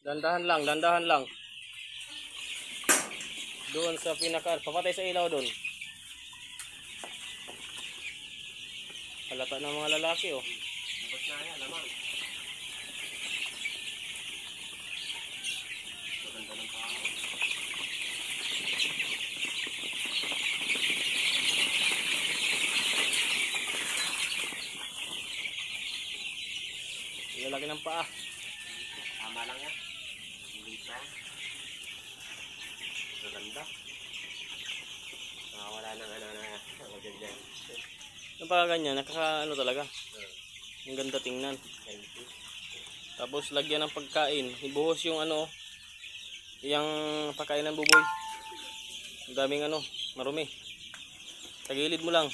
Dandahan lang, dandahan lang. Doon sa pinaka, papatay sa ilaw doon. Halata ng mga lalaki oh. Bukod na yan, lamang. Maganda ng tao. Lalaki ng paa. Tama lang yan. Hindi pa. Maganda. Wala nang ano na. Maganda. Yung pagka ganyan, nakaka ano talaga. Ang ganda tingnan. Tapos lagyan ng pagkain. Ibuhos yung ano, yung pagkain ng buboy. Ang daming ano, marumi. Tagilid mo lang.